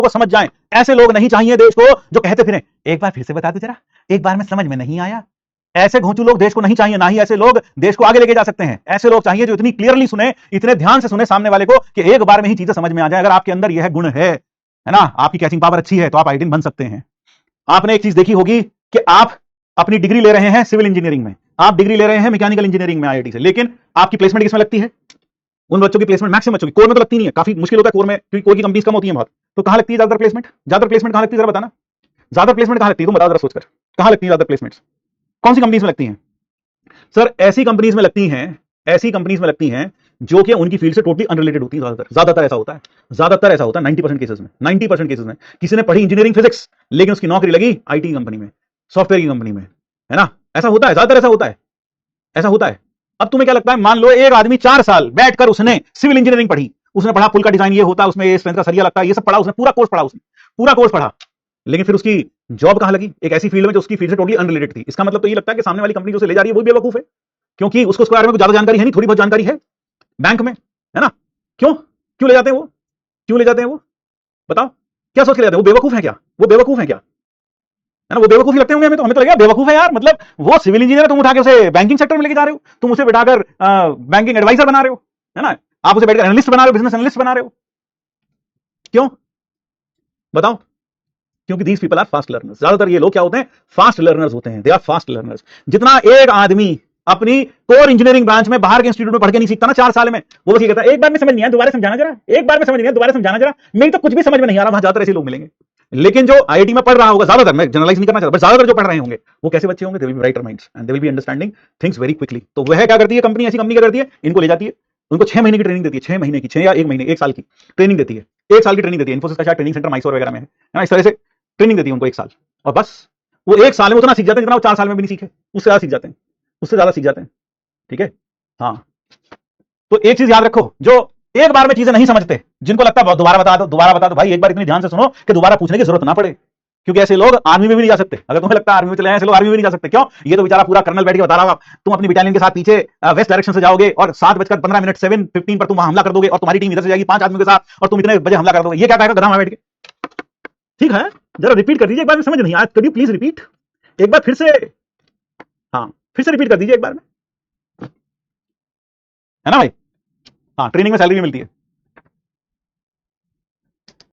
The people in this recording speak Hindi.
को समझ जाएं। ऐसे लोग नहीं चाहिए देश को जो कहते फिरें एक बार फिर से बता दो जरा, एक बार में समझ में नहीं आया। ऐसे घोंचू लोग देश को नहीं चाहिए, ना ही ऐसे लोग देश को आगे लेके जा सकते हैं। ऐसे लोग चाहिए जो इतनी क्लियरली सुने, इतने ध्यान से सुने सामने वाले को कि एक बार में ही चीजें समझ में आ जाए। अगर आपके अंदर यह गुण है ना, आपकी कैचिंग पावर अच्छी है, तो आप आईआईटी बन सकते हैं। आपने एक चीज देखी होगी कि आप अपनी डिग्री ले रहे हैं सिविल इंजीनियरिंग में, आप डिग्री ले रहे हैं मैकेनिकल इंजीनियरिंग में आईआईटी से, लेकिन आपकी प्लेसमेंट किसमें लगती है? उन बच्चों की प्लेसमेंट, मैक्सिमम बच्चों की कोर में तो लगती नहीं है, काफी मुश्किल होता है कोर में, क्योंकि कोर की कंपनीज कम होती है बहुत। तो कहां लगती है ज्यादातर प्लेसमेंट? ज्यादातर प्लेसमेंट कहां लगती है जरा बताना, ज्यादा प्लेसमेंट कहां लगती है? तुम बताओ जरा सोचकर, कहां लगती है ज्यादा प्लेसमेंट? कौन सी कंपनीज में लगती हैं? सर ऐसी कंपनीज में लगती हैं, ऐसी कंपनीज में लगती हैं जो कि उनकी फील्ड से टोटली अनरिलेटेड होती है। ज्यादातर ऐसा होता है, ज्यादातर ऐसा होता है 90% केसेस में। 90% केसेस में किसी ने पढ़ी इंजीनियरिंग फिजिक्स, लेकिन उसकी नौकरी लगी आईटी कंपनी में, सॉफ्टवेयर की कंपनी में, है ना? ऐसा होता है, ज्यादातर ऐसा होता है, ऐसा होता है। अब तुम्हें क्या लगता है, मान लो एक आदमी 4 साल बैठकर उसने सिविल इंजीनियरिंग पढ़ी, उसने पढ़ा पुल का डिजाइन ये होता है, उसमें ये स्ट्रेंथ का सरिया लगता है, ये सब पढ़ा, उसने पूरा कोर्स पढ़ा, उसने पूरा कोर्स पढ़ा, लेकिन फिर उसकी जॉब कहां लगी? एक ऐसी फील्ड में जो उसकी फील्ड से टोटली अनरिलेटेड थी। इसका मतलब तो ये लगता है कि सामने वाली कंपनी जो उसे ले जा रही है वो बेवकूफ है, क्योंकि उसको उसके बारे में कुछ ज्यादा जानकारी है नहीं, थोड़ी बहुत जानकारी है बैंक में, है ना? क्यों क्यों ले जाते हैं वो? क्यों ले जाते हैं वो? बताओ, क्या सोच के ले जाते हैं? वो बेवकूफ है क्या? वो बेवकूफ है क्या? है ना? वो बेवकूफ ही लगते होंगे हमें, तो हमें तो लगेगा बेवकूफ है यार। मतलब वो सिविल इंजीनियर, तुम उठा के उसे बैंकिंग सेक्टर में लेके जा रहे हो, तुम उसे बिठाकर बैंकिंग एडवाइजर बना रहे हो, है ना? आप उसे बैठकर एनालिस्ट बना रहे हो, बिजनेस एनालिस्ट बना रहे हो। क्यों बताओ? क्योंकि these people are fast learners. ज्यादातर ये लोग क्या होते हैं? फास्ट लर्नर्स होते हैं, दे आर फास्ट लर्नर्स। जितना एक आदमी अपनी कोर इंजीनियरिंग ब्रांच में बाहर के इंस्टीट्यूट में पढ़ के नहीं सीखता ना 4 साल में, वो बस ये कहता है एक बार में समझ नहीं आया दोबारा समझाना जरा, एक बार में समझ नहीं आया दोबारा समझाना जरा, मेरी तो कुछ भी समझ में नहीं आ रहा। वहां ज्यादातर ऐसे लोग मिलेंगे। लेकिन जो आईआईटी में पढ़ रहा होगा, ज्यादातर, मैं जनरलाइज नहीं करना चाहता, बट ज्यादातर जो पढ़ रहे होंगे वो कैसे बच्चे होंगे? They will be brighter minds and they will be understanding things very quickly. तो वह क्या करती है कंपनी, ऐसी कंपनी क्या करती है? इनको ले जाती है, उनको 6 महीने की ट्रेनिंग देती है, 6 महीने की, 6 या 1 महीने, 1 साल की ट्रेनिंग देती है, 1 साल की ट्रेनिंग देती है। इन्फोसिस का शायद ट्रेनिंग सेंटर मैसूर वगैरह में है ना? इस तरह से ट्रेनिंग देती है उनको 1 साल, और बस वो 1 साल में उतना सीख जाते हैं जितना वो 4 साल में भी नहीं सीखे, उससे ज्यादा सीख जाते हैं, उससे ज्यादा सीख जाते हैं। ठीक है, हाँ। तो एक चीज याद रखो, जो एक बार में चीजें नहीं समझते, जिनको लगता है दोबारा बता दो, दोबारा बता दो, भाई एक बार इतनी ध्यान से सुनो कि दोबारा पूछने की जरूरत ना पड़े, क्योंकि ऐसे लोग आर्मी में भी नहीं जा सकते। अगर तुम्हें लगता है आर्मी में चले जाएं, ऐसे लोग आर्मी में नहीं जा सकते। क्यों? ये तो बेचारा पूरा कर्नल बैठ के बता रहा होगा, तुम अपनी बटालियन के साथ पीछे वेस्ट डायरेक्शन से जाओगे और 7:15 7:15 पर तुम वहां हमला कर दोगे, और तुम्हारी टीम इधर से जाएगी 5 आदमियों के साथ, और तुम इतने बजे हमला कर दोगे। ये क्या कहेगा गधा वहां बैठ के? ठीक है, जरा रिपीट कर दीजिए, एक बार में समझ नहीं आया, कभी प्लीज रिपीट, एक बार फिर से, हाँ फिर से रिपीट कर दीजिए एक बार में, है ना भाई? हाँ, ट्रेनिंग में सैलरी भी मिलती है।